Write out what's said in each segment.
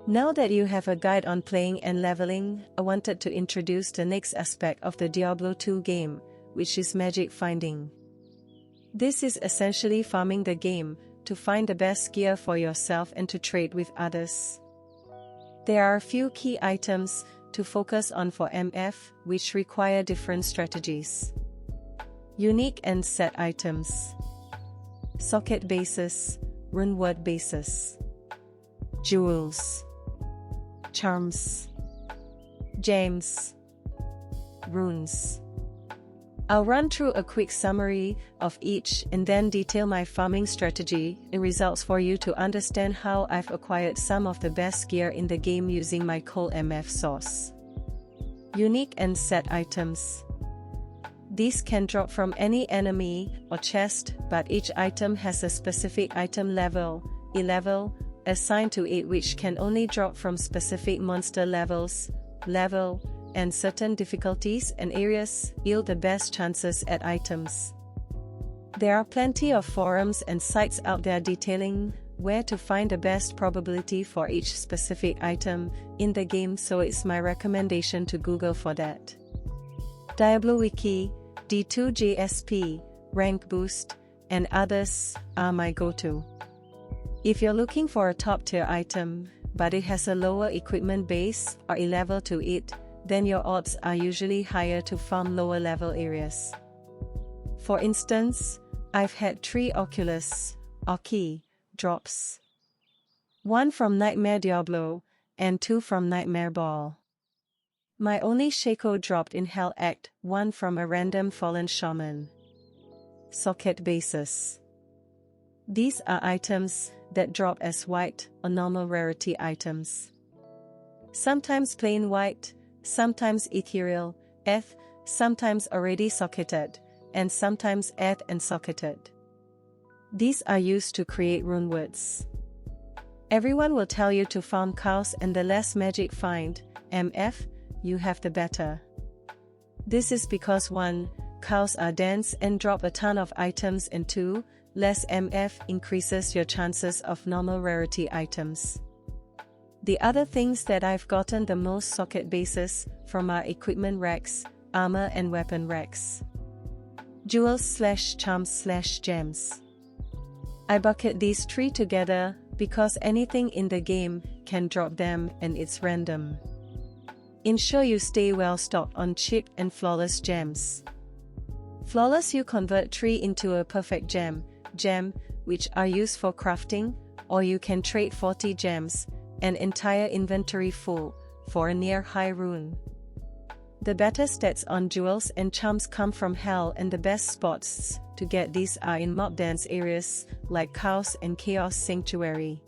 Now that you have a guide on playing and leveling, I wanted to introduce the next aspect of the Diablo 2 game, which is magic finding. This is essentially farming the game, to find the best gear for yourself and to trade with others. There are a few key items to focus on for MF, which require different strategies. Unique and set items. Socket bases, runeword bases. Jewels. Charms. Gems. Runes. I'll run through a quick summary of each and then detail my farming strategy and results for you to understand how I've acquired some of the best gear in the game using my cool MF sauce. Unique and set items. These can drop from any enemy or chest, but each item has a specific item level, E-level, assigned to it, which can only drop from specific monster levels, and certain difficulties and areas yield the best chances at items. There are plenty of forums and sites out there detailing where to find the best probability for each specific item in the game, so it's my recommendation to Google for that. Diablo Wiki, D2GSP, Rank Boost, and others are my go-to. If you're looking for a top-tier item, but it has a lower equipment base or E-level to it, then your odds are usually higher to farm lower level areas. For instance, I've had 3 Oculus Oki drops. 1 from Nightmare Diablo, and 2 from Nightmare Ball. My only Shaco dropped in Hell Act 1 from a random fallen shaman. Socket bases. These are items that drop as white or normal rarity items. Sometimes plain white, sometimes ethereal, eth, sometimes already socketed, and sometimes eth and socketed. These are used to create runewords. Everyone will tell you to farm cows, and the less magic find, MF, you have the better. This is because 1, cows are dense and drop a ton of items, and 2, less MF increases your chances of normal rarity items. The other things that I've gotten the most socket bases from are equipment racks, armor and weapon racks. Jewels/charms/gems. I bucket these 3 together because anything in the game can drop them and it's random. Ensure you stay well stocked on cheap and flawless gems. Flawless, you convert 3 into a perfect gem, which are used for crafting, or you can trade 40 gems, an entire inventory full, for a near high rune. The better stats on jewels and charms come from hell, and the best spots to get these are in mob dance areas like Chaos and Chaos Sanctuary.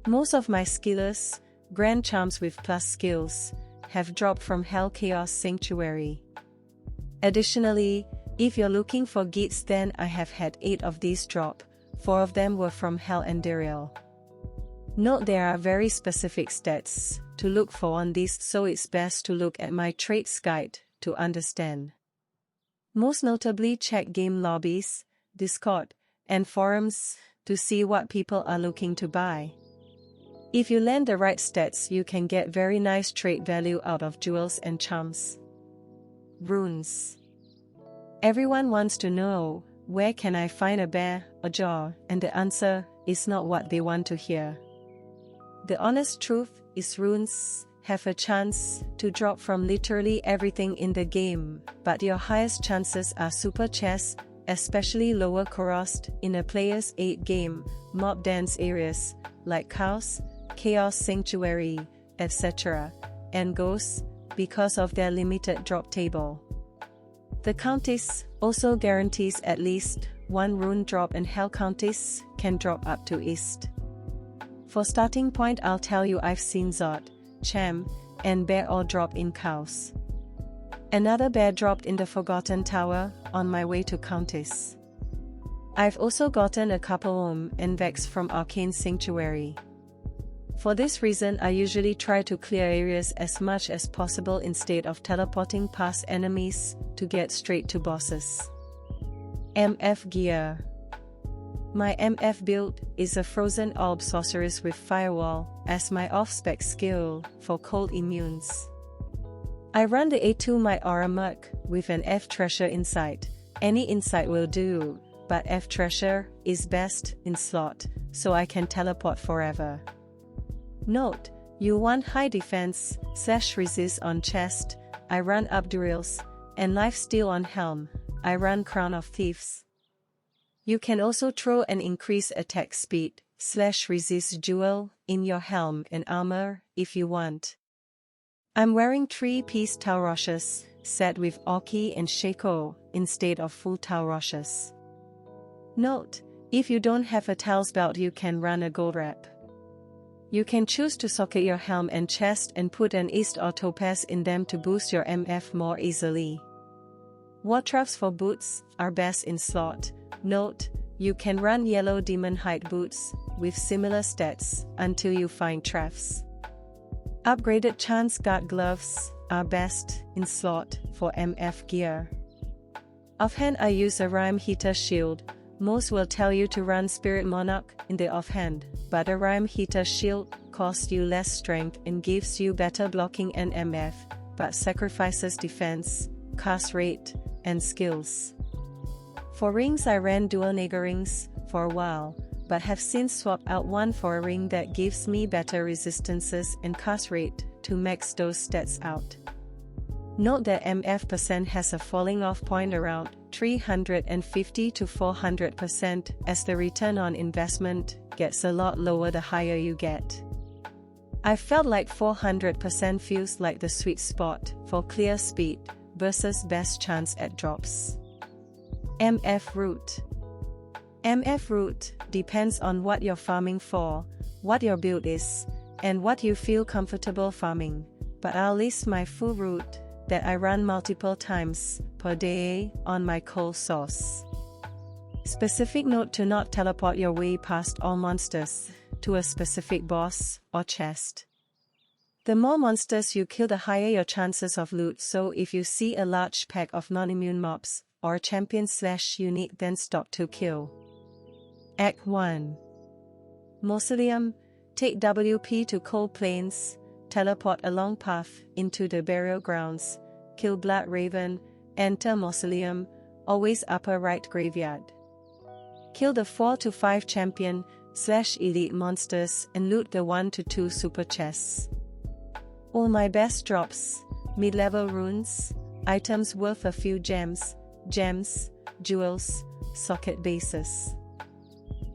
Most of my skillers, grand charms with plus skills, have dropped from Hell Chaos Sanctuary. Additionally, if you're looking for gits, then I have had 8 of these drop, 4 of them were from Hell and Dariel. Note there are very specific stats to look for on these, so it's best to look at my traits guide to understand. Most notably, check game lobbies, Discord, and forums to see what people are looking to buy. If you land the right stats, you can get very nice trait value out of jewels and charms. Runes. Everyone wants to know, where can I find a bear or jaw, and the answer is not what they want to hear. The honest truth is runes have a chance to drop from literally everything in the game, but your highest chances are super chests, especially lower Korost in a player's 8 game, mob dance areas, like Chaos, Chaos Sanctuary, etc., and Ghosts, because of their limited drop table. The Countess also guarantees at least 1 rune drop, and Hell Countess can drop up to East. For starting point, I'll tell you I've seen Zod, Cham, and Bear all drop in Chaos. Another bear dropped in the Forgotten Tower on my way to Countess. I've also gotten a couple and Vex from Arcane Sanctuary. For this reason, I usually try to clear areas as much as possible instead of teleporting past enemies to get straight to bosses. MF gear. My MF build is a frozen orb sorceress with firewall as my off-spec skill for cold immunes. I run the A2 my aura merc with an F treasure insight. Any insight will do, but F treasure is best in slot, so I can teleport forever. Note, you want high defense / resist on chest, I run Abdurils, and lifesteal on helm, I run Crown of Thieves. You can also throw an increased attack speed / resist jewel in your helm and armor if you want. I'm wearing 3-piece Tauroshes set with Orki and Shaco instead of full Tauroshes. Note, if you don't have a Tails belt you can run a gold wrap. You can choose to socket your helm and chest and put an East or Topaz in them to boost your MF more easily. Wartraps for boots are best in slot. Note, you can run yellow demon hide boots with similar stats until you find traps. Upgraded chance guard gloves are best in slot for MF gear. Offhand I use a Rhyme Heater shield. Most will tell you to run Spirit Monarch in the offhand, but a Rhyme Heater shield costs you less strength and gives you better blocking and MF, but sacrifices defense, cast rate, and skills. For rings I ran dual Naga rings for a while, but have since swapped out one for a ring that gives me better resistances and cast rate to max those stats out. Note that MF% has a falling off point around 350 to 400% as the return on investment gets a lot lower the higher you get. I felt like 400% feels like the sweet spot for clear speed versus best chance at drops. MF route. MF route depends on what you're farming for, what your build is, and what you feel comfortable farming, but I'll list my full route that I run multiple times per day on my cold source. Specific note to not teleport your way past all monsters to a specific boss or chest. The more monsters you kill the higher your chances of loot, so if you see a large pack of non-immune mobs or champion / unique then stop to kill. Act 1. Mausoleum, take WP to Cold Plains, teleport a long path into the burial grounds, kill Blood Raven, enter Mausoleum, always upper right graveyard. Kill the 4 to 5 champion / elite monsters and loot the 1 to 2 super chests. All my best drops, mid-level runes, items worth a few gems, jewels, socket bases.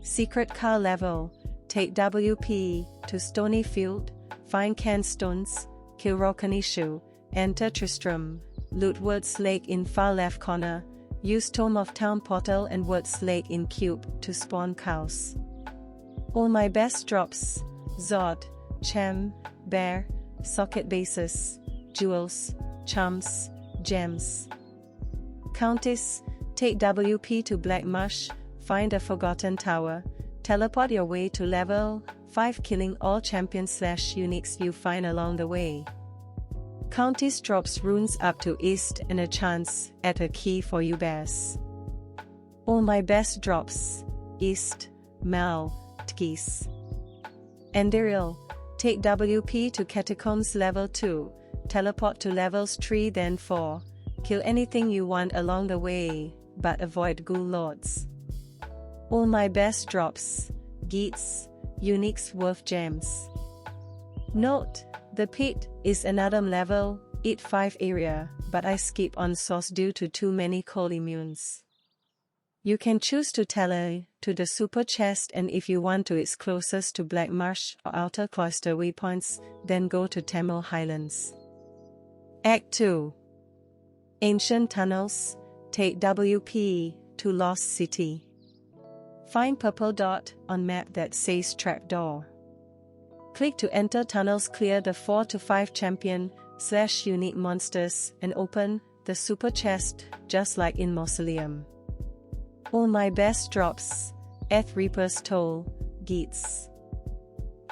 Secret car level, take WP to Stony Field, find Can Stones, kill Rokanishu, enter Tristram, loot Woods Lake in far left corner, use Tome of Town portal and Woods Lake in cube to spawn cows. All my best drops, Zod, Chem, Bear, socket bases, jewels, charms, gems. Countess, take WP to Black Marsh, find a forgotten tower, teleport your way to level 5 killing all champions / uniques you find along the way. Countess drops runes up to east and a chance at a key for you bears. All my best drops, East, Mal, Tkis. Enderil, take WP to Catacombs level 2, teleport to levels 3 then 4, kill anything you want along the way, but avoid ghoul lords. All my best drops, Geats, uniques worth gems. Note, the pit is another level, it 5 area, but I skip on source due to too many cold immunes. You can choose to tele to the super chest, and if you want to it's closest to Black Marsh or Outer Cloister waypoints, then go to Tamil Highlands. Act 2. Ancient Tunnels, take WP to Lost City. Find purple dot on map that says trapdoor. Click to enter tunnels, clear the 4 to 5 champion / unique monsters and open the super chest just like in Mausoleum. All my best drops, Eth Reaper's Toll, Geats.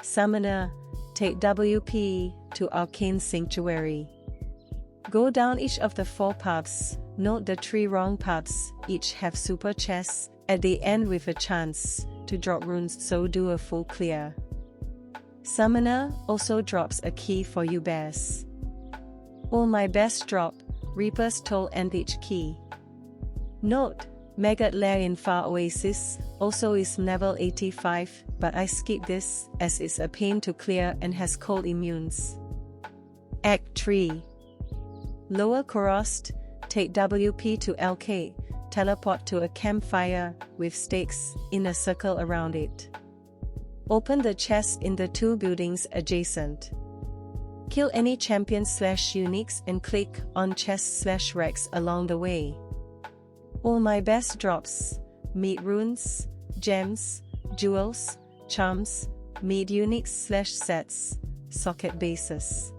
Summoner, take WP to Arcane Sanctuary. Go down each of the 4 paths, note the 3 wrong paths, each have super chests, at the end with a chance to drop runes, so do a full clear. Summoner also drops a key for you bears. All my best drop, Reaper's Toll and each key. Note, Maggot Lair in Far Oasis also is level 85, but I skip this as it's a pain to clear and has cold immunes. Act 3. Lower Korost, take WP to LK, teleport to a campfire with stakes in a circle around it. Open the chest in the 2 buildings adjacent. Kill any champions/uniques and click on chests/wrecks along the way. All my best drops, meet runes, gems, jewels, charms, meet uniques/sets, socket bases.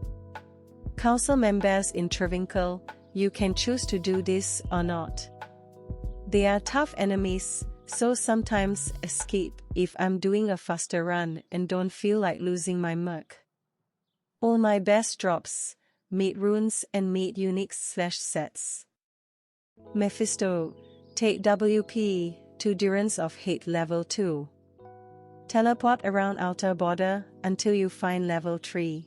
Council members in Travincle, you can choose to do this or not. They are tough enemies, so sometimes escape if I'm doing a faster run and don't feel like losing my merc. All my best drops, meet runes and meet uniques/sets. Mephisto, take WP to Durance of Hate level 2. Teleport around outer border until you find level 3.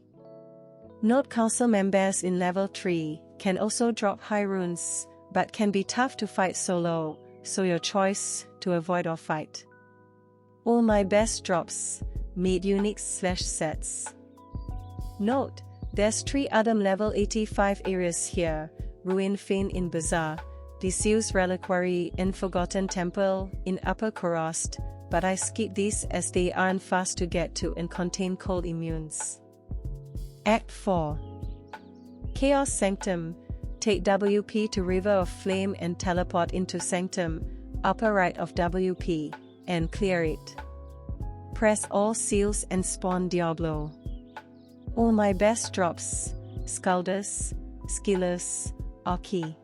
Note, council members in level 3 can also drop high runes, but can be tough to fight solo, so your choice to avoid or fight. All my best drops, meet uniques/sets. Note, there's 3 Adam level 85 areas here: Ruin Fane in Bazaar, Disused Reliquary and Forgotten Temple in Upper Korost, but I skip these as they aren't fast to get to and contain cold immunes. Act 4. Chaos Sanctum, take WP to River of Flame and teleport into Sanctum, upper right of WP, and clear it. Press all seals and spawn Diablo. All my best drops, Scaldus, Skillus, Aki.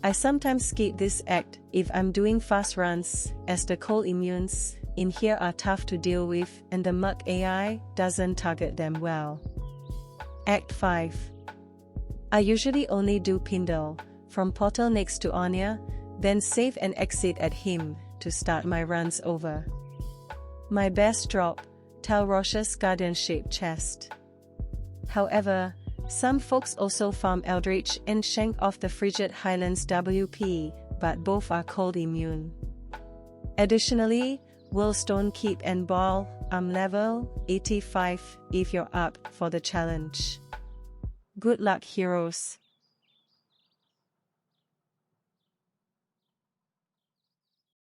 I sometimes skip this act if I'm doing fast runs, as the cold immunes in here are tough to deal with and the Merc AI doesn't target them well. Act 5. I usually only do Pindle, from Portal next to Anya, then save and exit at him to start my runs over. My best drop, Tal Roche's Guardianship chest. However, some folks also farm Eldritch and Shank off the Frigid Highlands WP, but both are cold immune. Additionally, Whirlstone Keep and Ball, I'm level 85 if you're up for the challenge. Good luck, heroes.